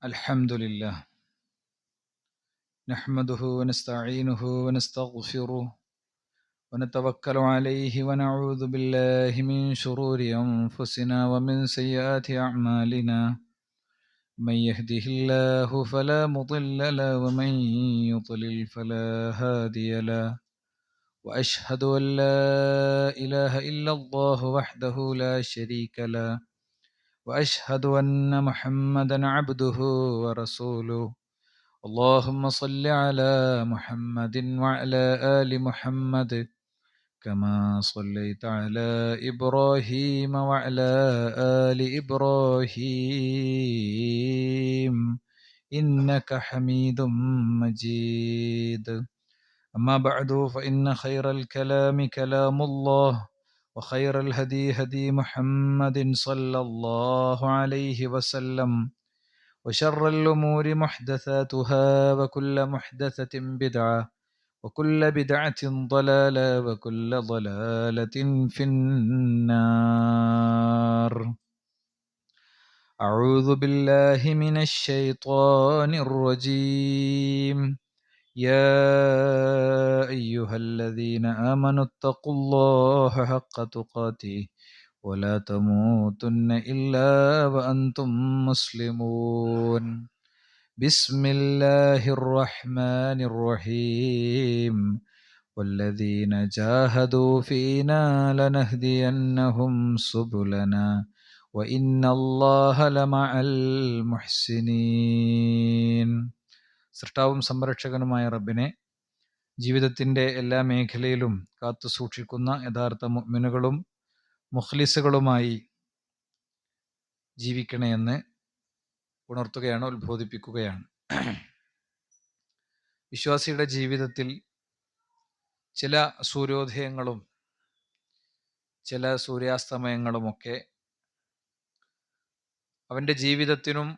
الحمد لله نحمده ونستعينه ونستغفره ونتوكل عليه ونعوذ بالله من شرور أنفسنا ومن سيئات أعمالنا من يهده الله فلا مضل له ومن يضلل فلا هادي له وأشهد أن لا إله إلا الله وحده لا شريك له وأشهد أن محمدا عبده ورسوله اللهم صل على محمد وعلى آل محمد كما صليت على إبراهيم وعلى آل إبراهيم إنك حميد مجيد أما بعد فإن خير الكلام كلام الله وخير الهدي هدي محمد صلى الله عليه وسلم وشر الأمور محدثاتها وكل محدثة بدعة وكل بدعة ضلالة وكل ضلالة في النار أعوذ بالله من الشيطان الرجيم يا أيها الذين آمنوا اتقوا الله حق تقاته ولا تموتن إلا وأنتم مسلمون بسم الله الرحمن الرحيم والذين جاهدوا فينا لنهدينهم سبلنا وإن الله لمع المحسنين സൃഷ്ടാവും സംരക്ഷകനുമായ റബ്ബിനെ ജീവിതത്തിൻ്റെ എല്ലാ മേഖലയിലും കാത്തു സൂക്ഷിക്കുന്ന യഥാർത്ഥ മുഅ്മിനുകളും മുഖ്ലിസുകളുമായി ജീവിക്കണമെന്ന് ഉണർത്തുകയാണ്, ഉത്ബോധിപ്പിക്കുകയാണ്. വിശ്വാസിയുടെ ജീവിതത്തിൽ ചില സൂര്യോദയങ്ങളും ചില സൂര്യാസ്തമയങ്ങളുമൊക്കെ അവൻ്റെ ജീവിതത്തിനും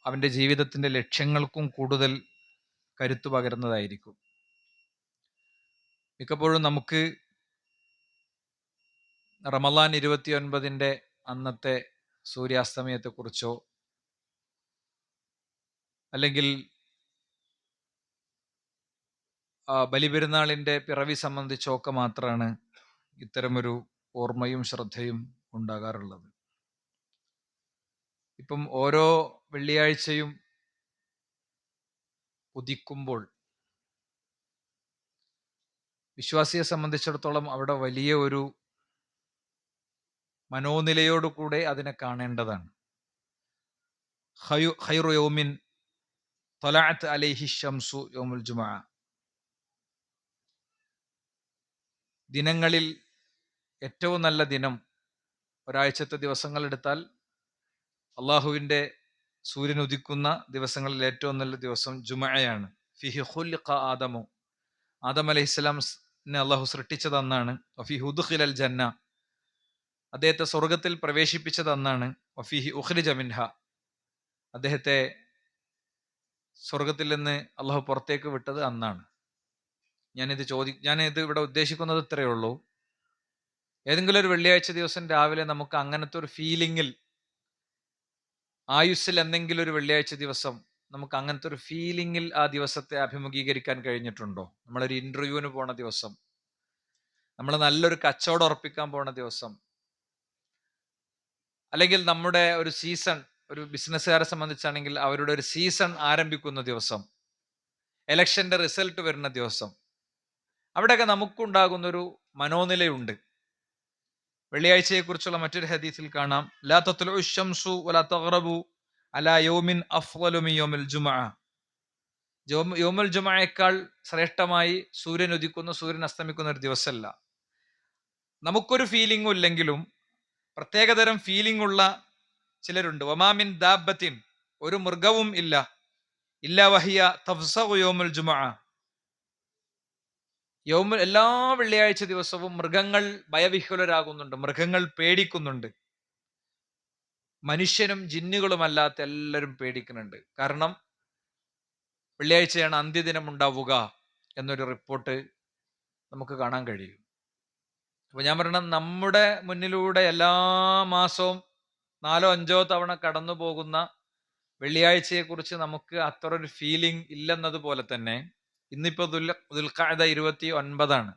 അവൻ്റെ ജീവിതത്തിൻ്റെ ലക്ഷ്യങ്ങൾക്കും കൂടുതൽ കരുത്തു പകരുന്നതായിരിക്കും. മിക്കപ്പോഴും നമുക്ക് റമളാൻ 29 അന്നത്തെ സൂര്യാസ്തമയത്തെക്കുറിച്ചോ അല്ലെങ്കിൽ ബലിപെരുന്നാളിൻ്റെ പിറവി സംബന്ധിച്ചോ ഒക്കെ മാത്രമാണ് ഇത്തരമൊരു ഓർമ്മയും ശ്രദ്ധയും ഉണ്ടാകാറുള്ളത്. ഇപ്പം ഓരോ വെള്ളിയാഴ്ചയും ഉദിക്കുമ്പോൾ വിശ്വാസിയെ സംബന്ധിച്ചിടത്തോളം അവിടെ വലിയ ഒരു മനോനിലയോടുകൂടെ അതിനെ കാണേണ്ടതാണ്. ഖൈറു യൗമിൻ ത്വലഅത് അലൈഹി ശംസു യൗമുൽ ജുമുഅ. ദിനങ്ങളിൽ ഏറ്റവും നല്ല ദിനം, ഒരാഴ്ചത്തെ ദിവസങ്ങൾ എടുത്താൽ അള്ളാഹുവിൻ്റെ സൂര്യൻ ഉദിക്കുന്ന ദിവസങ്ങളിൽ ഏറ്റവും നല്ല ദിവസം ജുമുഅയാണ്. ഫിഹി ഖുലിഖ ആദമു, ആദം അലൈഹിസ്സലാമിനെ അള്ളാഹു സൃഷ്ടിച്ചതെന്നാണ്. വഫിഹി ഉദ്ഖിലൽ ജന്ന, അദ്ദേഹത്തെ സ്വർഗത്തിൽ പ്രവേശിപ്പിച്ചതെന്നാണ്. വഫിഹി ഉഖ്രിജ മിൻഹ, അദ്ദേഹത്തെ സ്വർഗത്തിൽ നിന്ന് അള്ളാഹു പുറത്തേക്ക് വിട്ടത് അന്നാണ്. ഞാനിത് ഇവിടെ ഉദ്ദേശിക്കുന്നത് ഇത്രയേ ഉള്ളൂ. ഏതെങ്കിലും ഒരു വെള്ളിയാഴ്ച ദിവസം രാവിലെ നമുക്ക് അങ്ങനത്തെ ഒരു ഫീലിങ്ങിൽ, ആയുസ്സിൽ എന്തെങ്കിലും ഒരു വെള്ളിയാഴ്ച ദിവസം നമുക്ക് അങ്ങനത്തെ ഒരു ഫീലിങ്ങിൽ ആ ദിവസത്തെ അഭിമുഖീകരിക്കാൻ കഴിഞ്ഞിട്ടുണ്ടോ? നമ്മളൊരു ഇന്റർവ്യൂവിന് പോണ ദിവസം, നമ്മൾ നല്ലൊരു കച്ചവടം ഉറപ്പിക്കാൻ പോണ ദിവസം, അല്ലെങ്കിൽ നമ്മുടെ ഒരു സീസൺ, ഒരു ബിസിനസ്സുകാരെ സംബന്ധിച്ചാണെങ്കിൽ അവരുടെ ഒരു സീസൺ ആരംഭിക്കുന്ന ദിവസം, എലക്ഷന്റെ റിസൾട്ട് വരുന്ന ദിവസം, അവിടെയൊക്കെ നമുക്കുണ്ടാകുന്നൊരു മനോനിലയുണ്ട്. വെള്ളിയാഴ്ചയെക്കുറിച്ചുള്ള മറ്റൊരു ഹദീസിൽ കാണാം, ലാ തത്ലുഉ ശംസു വലാ തഗ്റബു അലാ യൗമിൻ അഫ്ളലു മിൻ യൗമിൽ ജുമുഅ. യൗമുൽ ജുമുഅയേക്കാൾ ശ്രേഷ്ഠമായി സൂര്യൻ ഉദിക്കുന്ന, സൂര്യൻ അസ്തമിക്കുന്ന ഒരു ദിവസമല്ല. നമുക്കൊരു ഫീലിംഗും ഇല്ലെങ്കിലും പ്രത്യേകതരം ഫീലിംഗ് ഉള്ള ചിലരുണ്ട്. വമാ മിൻ ദാബത്തിൻ, ഒരു മൃഗവും ഇല്ല, ഇല്ലാ വഹിയ തഫ്സഉ യൗമുൽ ജുമുഅ. എല്ലാ വെള്ളിയാഴ്ച ദിവസവും മൃഗങ്ങൾ ഭയവിഹ്വലരാകുന്നുണ്ട്, മൃഗങ്ങൾ പേടിക്കുന്നുണ്ട്. മനുഷ്യനും ജിന്നുകളുമല്ലാത്ത എല്ലാവരും പേടിക്കുന്നുണ്ട്. കാരണം വെള്ളിയാഴ്ചയാണ് അന്ത്യദിനം ഉണ്ടാവുക എന്നൊരു റിപ്പോർട്ട് നമുക്ക് കാണാൻ കഴിയും. അപ്പൊ ഞാൻ പറയണം, നമ്മുടെ മുന്നിലൂടെ എല്ലാ മാസവും 4-5 തവണ കടന്നു പോകുന്ന വെള്ളിയാഴ്ചയെ കുറിച്ച് നമുക്ക് അത്ര ഒരു ഫീലിംഗ് ഇല്ലെന്നതുപോലെ തന്നെ ഇന്നിപ്പോ ദുൽഖഅദ 29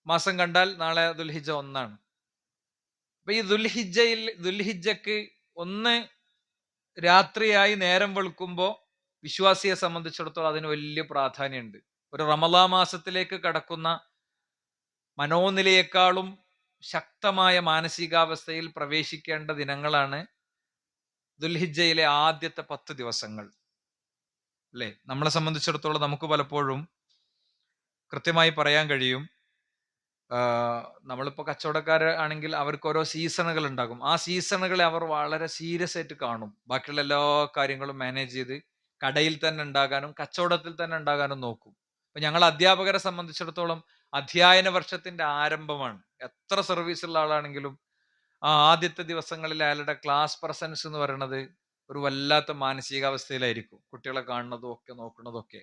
മാസം കണ്ടാൽ നാളെ ദുൽഹിജ്ജ 1. അപ്പൊ ഈ ദുൽഹിജ്ജക്ക് 1 രാത്രിയായി നേരം വെളുക്കുമ്പോ വിശ്വാസിയെ സംബന്ധിച്ചിടത്തോളം അതിന് വലിയ പ്രാധാന്യമുണ്ട്. ഒരു റമളാൻ മാസത്തിലേക്ക് കടക്കുന്ന മനോനിലയേക്കാളും ശക്തമായ മാനസികാവസ്ഥയിൽ പ്രവേശിക്കേണ്ട ദിനങ്ങളാണ് ദുൽഹിജ്ജയിലെ ആദ്യത്തെ 10 ദിവസങ്ങൾ. അല്ലെ, നമ്മളെ സംബന്ധിച്ചിടത്തോളം നമുക്ക് പലപ്പോഴും കൃത്യമായി പറയാൻ കഴിയും. നമ്മളിപ്പോ കച്ചവടക്കാർ ആണെങ്കിൽ അവർക്ക് ഓരോ സീസണുകൾ ഉണ്ടാകും. ആ സീസണുകളെ അവർ വളരെ സീരിയസ് ആയിട്ട് കാണും. ബാക്കിയുള്ള എല്ലാ കാര്യങ്ങളും മാനേജ് ചെയ്ത് കടയിൽ തന്നെ ഉണ്ടാകാനും കച്ചവടത്തിൽ തന്നെ ഉണ്ടാകാനും നോക്കും. അപ്പൊ ഞങ്ങൾ അധ്യാപകരെ സംബന്ധിച്ചിടത്തോളം അധ്യയന വർഷത്തിന്റെ ആരംഭമാണ്. എത്ര സർവീസുള്ള ആളാണെങ്കിലും ആ ആദ്യത്തെ ദിവസങ്ങളിൽ അയാളുടെ ക്ലാസ് പ്രസൻസ് എന്ന് പറയുന്നത് ഒരു വല്ലാത്ത മാനസികാവസ്ഥയിലായിരിക്കും. കുട്ടികളെ കാണുന്നതും ഒക്കെ നോക്കുന്നതും ഒക്കെ.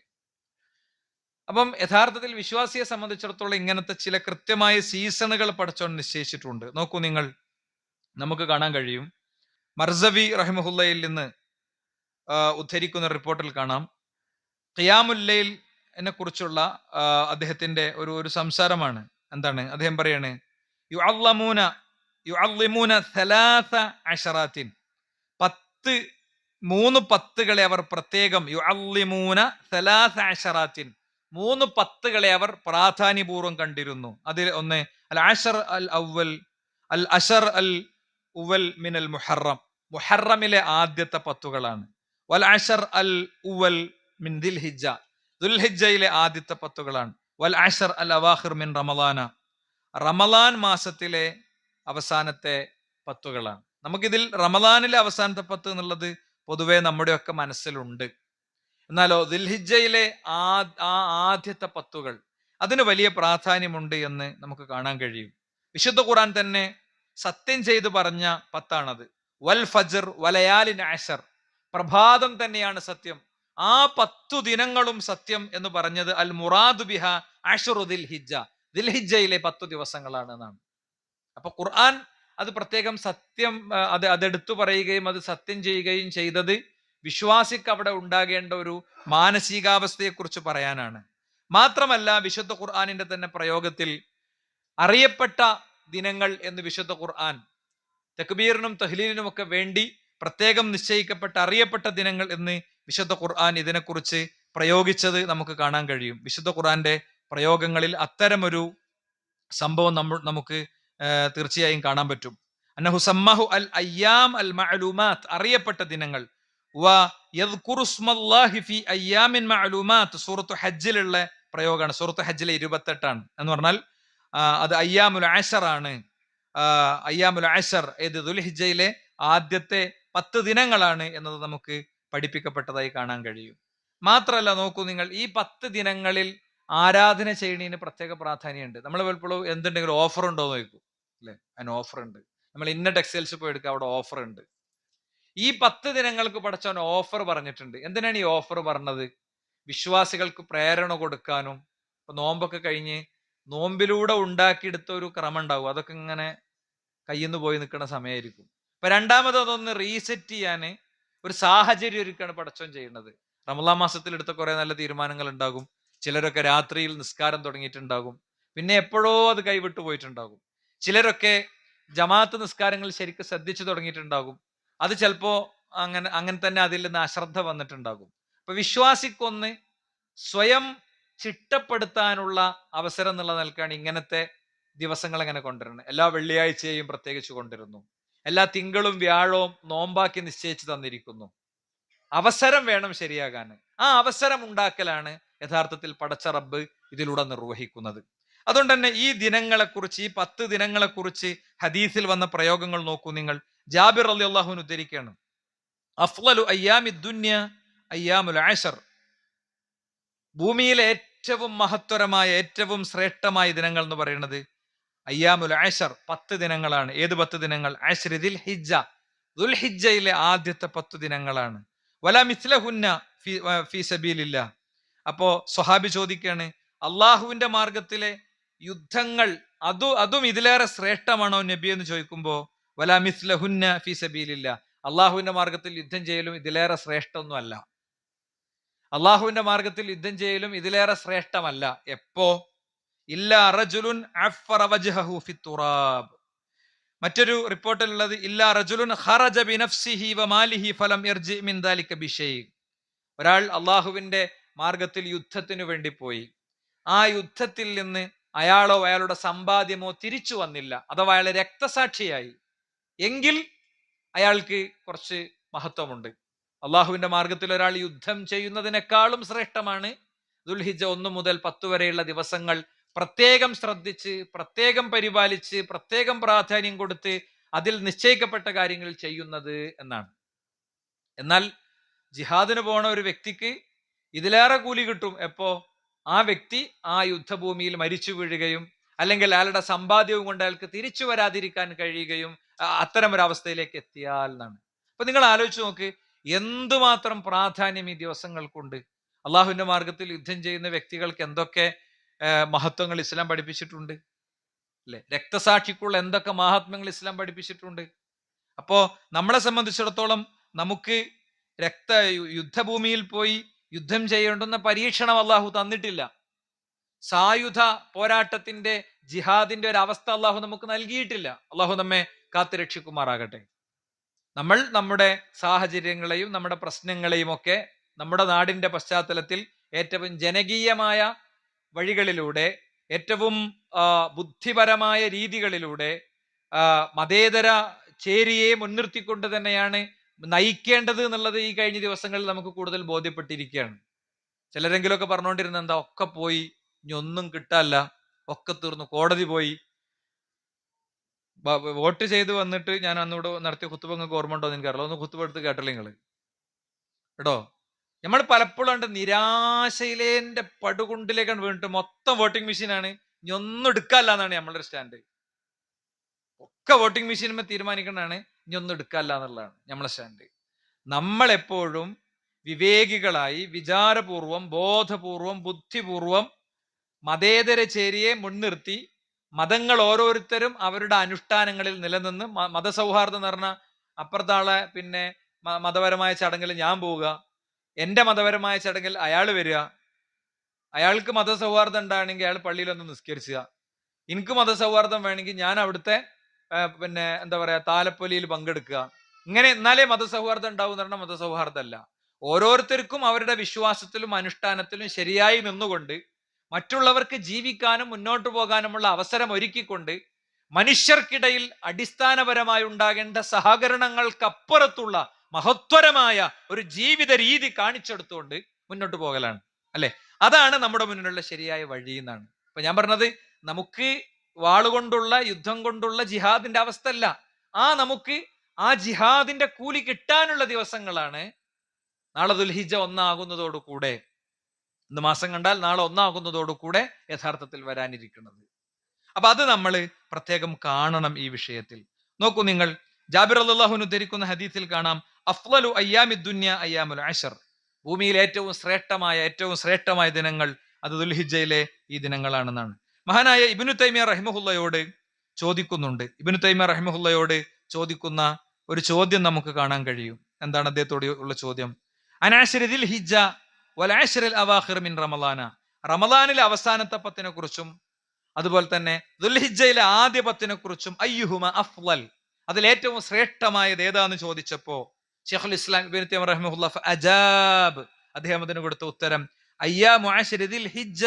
അപ്പം യഥാർത്ഥത്തിൽ വിശ്വാസിയെ സംബന്ധിച്ചിടത്തോളം ഇങ്ങനത്തെ ചില കൃത്യമായ സീസണുകൾ പടച്ചോൻ നിശ്ചയിച്ചിട്ടുണ്ട്. നോക്കൂ നിങ്ങൾ, നമുക്ക് കാണാൻ കഴിയും. മർസവി റഹിമഹുല്ലയിൽ നിന്ന് ഉദ്ധരിക്കുന്ന റിപ്പോർട്ടിൽ കാണാം, ഖിയാമുൽ ലൈലിനെ കുറിച്ചുള്ള അദ്ദേഹത്തിന്റെ ഒരു സംസാരമാണ്. എന്താണ് അദ്ദേഹം പറയാണ്? യുഅള്ളിമൂന സലാസ അശറാത്തിൻ, 3 പത്തുകളെ അവർ പ്രത്യേകം, യുഅള്ളിമൂന സലാസ അശറാത്തിൻ, 3 പത്തുകളെ അവർ പ്രാധാന്യപൂർവ്വം കണ്ടിരുന്നു. അതിൽ ഒന്ന് അൽ അശർ അൽ അവൽ, അൽ അശർ അൽ ഉവൽ മിനൽ മുഹറം, മുഹറമിലെ ആദ്യത്തെ 10 വൽ അശർ അൽ ഉവൽ മിൻ ദിൽഹിജ്ജ, ദുൽഹിജ്ജയിലെ ആദ്യത്തെ 10 വൽ അശർ അൽ അവാഖിർ മിൻ റമളാന, റമളാൻ മാസത്തിലെ അവസാനത്തെ 10. നമുക്കിതിൽ റമളാനിലെ അവസാനത്തെ 10 എന്നുള്ളത് പൊതുവെ നമ്മുടെയൊക്കെ മനസ്സിലുണ്ട്. എന്നാലോ ദുൽഹിജ്ജയിലെ ആദ്യത്തെ 10 അതിന് വലിയ പ്രാധാന്യമുണ്ട് എന്ന് നമുക്ക് കാണാൻ കഴിയും. വിശുദ്ധ ഖുർആൻ തന്നെ സത്യം ചെയ്തു പറഞ്ഞ 10 വൽ ഫജ്ർ വലയാലിൻ അശർ, പ്രഭാതം തന്നെയാണ് സത്യം, ആ 10 ദിനങ്ങളും സത്യം എന്ന് പറഞ്ഞത് അൽ മുറാദു ബിഹ അശ്റു ദിൽഹിജ്ജ, ദിൽഹിജ്ജയിലെ 10 ദിവസങ്ങളാണ് എന്നാണ്. അപ്പൊ ഖുർആൻ അത് പ്രത്യേകം സത്യം അതെടുത്തു പറയുകയും അത് സത്യം ചെയ്യുകയും ചെയ്തത് വിശ്വാസിക്ക് അവിടെ ഉണ്ടാകേണ്ട ഒരു മാനസികാവസ്ഥയെ കുറിച്ച് പറയാനാണ്. മാത്രമല്ല വിശുദ്ധ ഖുർആനിന്റെ തന്നെ പ്രയോഗത്തിൽ അറിയപ്പെട്ട ദിനങ്ങൾ എന്ന് വിശുദ്ധ ഖുർആൻ തക്ബീറിനും തഹ്ലീലിനും ഒക്കെ വേണ്ടി പ്രത്യേകം നിശ്ചയിക്കപ്പെട്ട അറിയപ്പെട്ട ദിനങ്ങൾ എന്ന് വിശുദ്ധ ഖുർആൻ ഇതിനെക്കുറിച്ച് പ്രയോഗിച്ചത് നമുക്ക് കാണാൻ കഴിയും. വിശുദ്ധ ഖുർആന്റെ പ്രയോഗങ്ങളിൽ അത്തരമൊരു സംഭവം നമുക്ക് തീർച്ചയായും കാണാൻ പറ്റും. അന്നഹു സമ്മഹു അൽ അയ്യാം അൽ മഅലൂമാത്ത്, അറിയപ്പെട്ട ദിനങ്ങൾ. സൂറത്തു ഹജ്ജിലുള്ള പ്രയോഗമാണ്. സൂറത്തു ഹജ്ജിലെ 28 എന്ന് പറഞ്ഞാൽ അത് അയ്യാമുൽ അശർ ആണ്. അയ്യാമുൽ അശർ ഏത് ദുൽഹിജ്ജയിലെ ആദ്യത്തെ 10 ദിനങ്ങളാണ് എന്നത് നമുക്ക് പഠിപ്പിക്കപ്പെട്ടതായി കാണാൻ കഴിയും. മാത്രമല്ല നോക്കൂ നിങ്ങൾ, ഈ 10 ദിനങ്ങളിൽ ആരാധന ചെയ്യണതിന് പ്രത്യേക പ്രാധാന്യമുണ്ട്. നമ്മൾ പലപ്പോഴും എന്തുണ്ടെങ്കിലും ഓഫർ ഉണ്ടോ എന്ന് ചോദിക്കും. അല്ലെ, അതിന് ഓഫർ ഉണ്ട്. നമ്മൾ ഇന്ന ടെക്സ്റ്റൈൽസ് പോയി എടുക്കുക, അവിടെ ഓഫർ ഉണ്ട്. ഈ 10 ദിനങ്ങൾക്ക് പടച്ചവൻ ഓഫർ പറഞ്ഞിട്ടുണ്ട്. എന്തിനാണ് ഈ ഓഫർ പറഞ്ഞത്? വിശ്വാസികൾക്ക് പ്രേരണ കൊടുക്കാനും. ഇപ്പൊ നോമ്പൊക്കെ കഴിഞ്ഞ് നോമ്പിലൂടെ ഉണ്ടാക്കിയെടുത്ത ഒരു ക്രമം ഉണ്ടാവും, അതൊക്കെ ഇങ്ങനെ കയ്യിൽ നിന്ന് പോയി നിൽക്കുന്ന സമയമായിരിക്കും. ഇപ്പൊ രണ്ടാമത് അതൊന്ന് റീസെറ്റ് ചെയ്യാന് ഒരു സാഹചര്യം ഒരുക്കാണ് പടച്ചവൻ ചെയ്യുന്നത്. റമളാൻ മാസത്തിൽ എടുത്ത കുറെ നല്ല തീരുമാനങ്ങൾ ഉണ്ടാകും. ചിലരൊക്കെ രാത്രിയിൽ നിസ്കാരം തുടങ്ങിയിട്ടുണ്ടാകും, പിന്നെ എപ്പോഴോ അത് കൈവിട്ടു പോയിട്ടുണ്ടാകും. ചിലരൊക്കെ ജമാഅത്ത് നിസ്കാരങ്ങൾ ശരിക്കും ശ്രദ്ധിച്ചു തുടങ്ങിയിട്ടുണ്ടാകും, അത് ചിലപ്പോ അങ്ങനെ തന്നെ അതിൽ നിന്ന് അശ്രദ്ധ വന്നിട്ടുണ്ടാകും. അപ്പൊ വിശ്വാസിക്കൊന്ന് സ്വയം ചിട്ടപ്പെടുത്താനുള്ള അവസരം എന്നുള്ള നിലക്കാണ് ഇങ്ങനത്തെ ദിവസങ്ങൾ എങ്ങനെ കൊണ്ടുവരുന്നത്. എല്ലാ വെള്ളിയാഴ്ചയും പ്രത്യേകിച്ച് കൊണ്ടിരുന്നു, എല്ലാ തിങ്കളും വ്യാഴവും നോമ്പാക്കി നിശ്ചയിച്ചു തന്നിരിക്കുന്നു. അവസരം വേണം ശരിയാകാൻ. ആ അവസരം ഉണ്ടാക്കലാണ് യഥാർത്ഥത്തിൽ പടച്ച റബ്ബ് ഇതിലൂടെ നിർവഹിക്കുന്നത്. അതുകൊണ്ട് തന്നെ ഈ ദിനങ്ങളെക്കുറിച്ച്, ഈ 10 ദിനങ്ങളെക്കുറിച്ച് ഹദീസിൽ വന്ന പ്രയോഗങ്ങൾ നോക്കൂ നിങ്ങൾ. ജാബിർ റളിയല്ലാഹു അൻഹു ഉദ്ധരിക്കുകയാണ്, അഫ്ളലു അയ്യാമി ദുനിയ അയ്യാമുൽ അശർ, ഭൂമിയിലെ ഏറ്റവും മഹത്തരമായ ഏറ്റവും ശ്രേഷ്ഠമായ ദിനങ്ങൾ എന്ന് പറയുന്നത് അയ്യാമുൽ അശർ, 10 ദിനങ്ങളാണ്. ഏത് 10 ദിനങ്ങൾ? അശ്രി ദിൽഹിജ്ജ, ദുൽഹിജ്ജയിലെ ആദ്യത്തെ 10 ദിനങ്ങളാണ്. വലാ മിസ്ലഹുന്ന ഫീ സബീലില്ലാഹ്. അപ്പോ സ്വഹാബി ചോദിക്കുകയാണ്, അള്ളാഹുവിന്റെ മാർഗത്തിലെ യുദ്ധങ്ങൾ അതും ഇതിലേറെ ശ്രേഷ്ഠമാണോ നബി എന്ന് ചോദിക്കുമ്പോ വലാ മിസ്ലഹുന്ന ഫീ സബീലില്ലാഹ്, അള്ളാഹുവിന്റെ മാർഗത്തിൽ യുദ്ധം ചെയ്യലും ഇതിലേറെ ശ്രേഷ്ഠമൊന്നുമല്ല. അള്ളാഹുവിന്റെ മാർഗത്തിൽ യുദ്ധം ചെയ്യലും ഇതിലേറെ ശ്രേഷ്ഠമല്ല. എപ്പോ? ഇല്ലാ റജുലുൻ അഫ്ഫറ വജ്ഹഹു ഫിത്തുറാബ്. മറ്റൊരു റിപ്പോർട്ടിലുള്ളത് ഇല്ലാ റജുലുൻ ഖറജ ബിനഫ്സിഹി വമാലിഹി ഫലം യർജി മിൻ ദാലിക ബിശൈ. ഒരാൾ അള്ളാഹുവിന്റെ മാർഗത്തിൽ യുദ്ധത്തിനു വേണ്ടി പോയി, ആ യുദ്ധത്തിൽ നിന്ന് അയാളോ അയാളുടെ സമ്പാദ്യമോ തിരിച്ചു വന്നില്ല, അഥവാ അയാൾ രക്തസാക്ഷിയായി, എങ്കിൽ അയാൾക്ക് കുറച്ച് മഹത്വമുണ്ട്. അള്ളാഹുവിന്റെ മാർഗത്തിൽ ഒരാൾ യുദ്ധം ചെയ്യുന്നതിനേക്കാളും ശ്രേഷ്ഠമാണ് ദുൽഹിജ്ജ 1 മുതൽ 10 വരെയുള്ള ദിവസങ്ങൾ പ്രത്യേകം ശ്രദ്ധിച്ച്, പ്രത്യേകം പരിപാലിച്ച്, പ്രത്യേകം പ്രാധാന്യം കൊടുത്ത് അതിൽ നിശ്ചയിക്കപ്പെട്ട കാര്യങ്ങൾ ചെയ്യുന്നത് എന്നാണ്. എന്നാൽ ജിഹാദിന് പോണ ഒരു വ്യക്തിക്ക് ഇതിലേറെ കൂലി കിട്ടും എപ്പോ? ആ വ്യക്തി ആ യുദ്ധഭൂമിയിൽ മരിച്ചു വീഴുകയും അല്ലെങ്കിൽ അയാളുടെ സമ്പാദ്യവും കൊണ്ട് അയാൾക്ക് തിരിച്ചു വരാതിരിക്കാൻ കഴിയുകയും അത്തരം ഒരു അവസ്ഥയിലേക്ക് എത്തിയാൽ എന്നാണ്. അപ്പൊ നിങ്ങൾ ആലോചിച്ച് നോക്ക്, എന്തുമാത്രം പ്രാധാന്യം ഈ ദിവസങ്ങൾക്കുണ്ട്. അള്ളാഹുവിന്റെ മാർഗത്തിൽ യുദ്ധം ചെയ്യുന്ന വ്യക്തികൾക്ക് എന്തൊക്കെ മഹത്വങ്ങൾ ഇസ്ലാം പഠിപ്പിച്ചിട്ടുണ്ട് അല്ലെ? രക്തസാക്ഷിക്കുള്ള എന്തൊക്കെ മഹാത്മ്യങ്ങൾ ഇസ്ലാം പഠിപ്പിച്ചിട്ടുണ്ട്. അപ്പോ നമ്മളെ സംബന്ധിച്ചിടത്തോളം നമുക്ക് യുദ്ധഭൂമിയിൽ പോയി യുദ്ധം ചെയ്യേണ്ടുന്ന പരീക്ഷണം അള്ളാഹു തന്നിട്ടില്ല. സായുധ പോരാട്ടത്തിന്റെ ജിഹാദിന്റെ ഒരു അവസ്ഥ അള്ളാഹു നമുക്ക് നൽകിയിട്ടില്ല. അള്ളാഹു നമ്മെ കാത്തുരക്ഷിക്കുമാറാകട്ടെ. നമ്മൾ നമ്മുടെ സാഹചര്യങ്ങളെയും നമ്മുടെ പ്രശ്നങ്ങളെയും ഒക്കെ നമ്മുടെ നാടിന്റെ പശ്ചാത്തലത്തിൽ ഏറ്റവും ജനകീയമായ വഴികളിലൂടെ, ഏറ്റവും ബുദ്ധിപരമായ രീതികളിലൂടെ, മതേതര ചേരിയെ മുൻനിർത്തിക്കൊണ്ട് തന്നെയാണ് നയിക്കേണ്ടത് എന്നുള്ളത് ഈ കഴിഞ്ഞ ദിവസങ്ങളിൽ നമുക്ക് കൂടുതൽ ബോധ്യപ്പെട്ടിരിക്കുകയാണ്. ചിലരെങ്കിലുമൊക്കെ പറഞ്ഞുകൊണ്ടിരുന്ന എന്താ, ഒക്കെ പോയി, ഇനി ഒന്നും കിട്ടാല്ല, ഒക്കെ തീർന്നു, കോടതി പോയി. വോട്ട് ചെയ്ത് വന്നിട്ട് ഞാൻ അന്നിവിടെ നടത്തിയ ഖുത്തുബ നിങ്ങൾക്ക് ഓർമ്മ ഉണ്ടോ എന്ന് എനിക്കറിയില്ല, ഒന്ന് ഖുത്തുബ എടുത്ത് കേട്ടല്ലേ നിങ്ങൾ കേട്ടോ. നമ്മൾ പലപ്പോഴും ഉണ്ട് നിരാശയിലേന്റെ പടുകുണ്ടിലേക്കാണ് വീണിട്ട് മൊത്തം വോട്ടിംഗ് മെഷീനാണ്, ഇനി ഒന്നും എടുക്കാല്ല എന്നാണ് നമ്മളുടെ സ്റ്റാൻഡ്. ഒക്കെ വോട്ടിംഗ് മെഷീനുമേ തീരുമാനിക്കുന്നതാണ്, ഇനി ഒന്നും എടുക്കാല്ല എന്നുള്ളതാണ് നമ്മളെ സ്റ്റാൻഡ്. നമ്മളെപ്പോഴും വിവേകികളായി വിചാരപൂർവം, ബോധപൂർവം, ബുദ്ധിപൂർവം മതേതര ചേരിയെ മുൻനിർത്തി മതങ്ങൾ ഓരോരുത്തരും അവരുടെ അനുഷ്ഠാനങ്ങളിൽ നിലനിന്ന് മതസൗഹാർദ്ദം എന്ന് പറഞ്ഞാൽ അപ്പുറത്താളെ പിന്നെ മതപരമായ ചടങ്ങിൽ ഞാൻ പോവുക, എന്റെ മതപരമായ ചടങ്ങിൽ അയാൾ വരിക, അയാൾക്ക് മതസൗഹാർദ്ദം ഉണ്ടാണെങ്കിൽ അയാൾ പള്ളിയിലൊന്ന് നിസ്കരിക്കുക, എനിക്ക് മതസൗഹാർദ്ദം വേണമെങ്കിൽ ഞാൻ അവിടുത്തെ പിന്നെ എന്താ പറയാ താലപ്പൊലിയിൽ പങ്കെടുക്കുക. ഇങ്ങനെ എന്നാലേ മതസൗഹാർദ്ദം ഉണ്ടാവും എന്ന് പറഞ്ഞാൽ മതസൗഹാർദ്ദമല്ല. ഓരോരുത്തർക്കും അവരുടെ വിശ്വാസത്തിലും അനുഷ്ഠാനത്തിലും ശരിയായി നിന്നുകൊണ്ട് മറ്റുള്ളവർക്ക് ജീവിക്കാനും മുന്നോട്ട് പോകാനുമുള്ള അവസരം ഒരുക്കിക്കൊണ്ട് മനുഷ്യർക്കിടയിൽ അടിസ്ഥാനപരമായി ഉണ്ടാകേണ്ട സഹകരണങ്ങൾക്കപ്പുറത്തുള്ള മഹത്വരമായ ഒരു ജീവിത രീതി കാണിച്ചെടുത്തുകൊണ്ട് മുന്നോട്ട് പോകലാണ് അല്ലെ. അതാണ് നമ്മുടെ മുന്നിലുള്ള ശരിയായ വഴി എന്നാണ്. അപ്പൊ ഞാൻ പറഞ്ഞത്, നമുക്ക് വാളുകൊണ്ടുള്ള യുദ്ധം കൊണ്ടുള്ള ജിഹാദിന്റെ അവസ്ഥ അല്ല. നമുക്ക് ആ ജിഹാദിന്റെ കൂലി കിട്ടാനുള്ള ദിവസങ്ങളാണ് നാളെ ദുൽഹിജ്ജ 1 ആകുന്നതോടുകൂടെ, ഇന്ന് മാസം കണ്ടാൽ നാളെ 1 ആകുന്നതോടുകൂടെ യഥാർത്ഥത്തിൽ വരാനിരിക്കുന്നത്. അപ്പൊ അത് നമ്മൾ പ്രത്യേകം കാണണം. ഈ വിഷയത്തിൽ നോക്കൂ നിങ്ങൾ, ജാബിർ റളിയല്ലാഹു അൻഹു ഉദ്ധരിക്കുന്ന ഹദീസിൽ കാണാം, അഫ്ളലു അയ്യാമി ദുനിയ അയ്യാമുൽ അശർ. ഭൂമിയിൽ ഏറ്റവും ശ്രേഷ്ഠമായ ദിനങ്ങൾ അത് ദുൽഹിജ്ജയിലെ ഈ ദിനങ്ങളാണെന്നാണ്. മഹാനായ ഇബ്നു തൈമിയ റഹിമഹുല്ലയോട് ചോദിക്കുന്ന ഒരു ചോദ്യം നമുക്ക് കാണാൻ കഴിയും. എന്താണ് അദ്ദേഹത്തോട് ഉള്ള ചോദ്യം? അനാശരി ദിൽഹിജ്ജ വൽ അശ്റിൽ അവാഖിർ മിൻ റമളാന. റമളാനിലെ അവസാനത്തെ 10 കുറിച്ചും അതുപോലെ തന്നെ ദുൽഹിജ്ജയിലെ ആദ്യ 10 കുറിച്ചും അയ്യുഹുമ അഫ്ളൽ, അതിൽ ഏറ്റവും ശ്രേഷ്ഠമായത് ഏതാന്ന് ചോദിച്ചപ്പോ ശൈഖുൽ ഇസ്ലാം ഇബ്നു തൈമിയ റഹിമഹുല്ലാഹ് അജാബ്, അദ്ദേഹം അതിന് കൊടുത്ത ഉത്തരം അയ്യാമു അശ്രി ദിൽഹിജ്ജ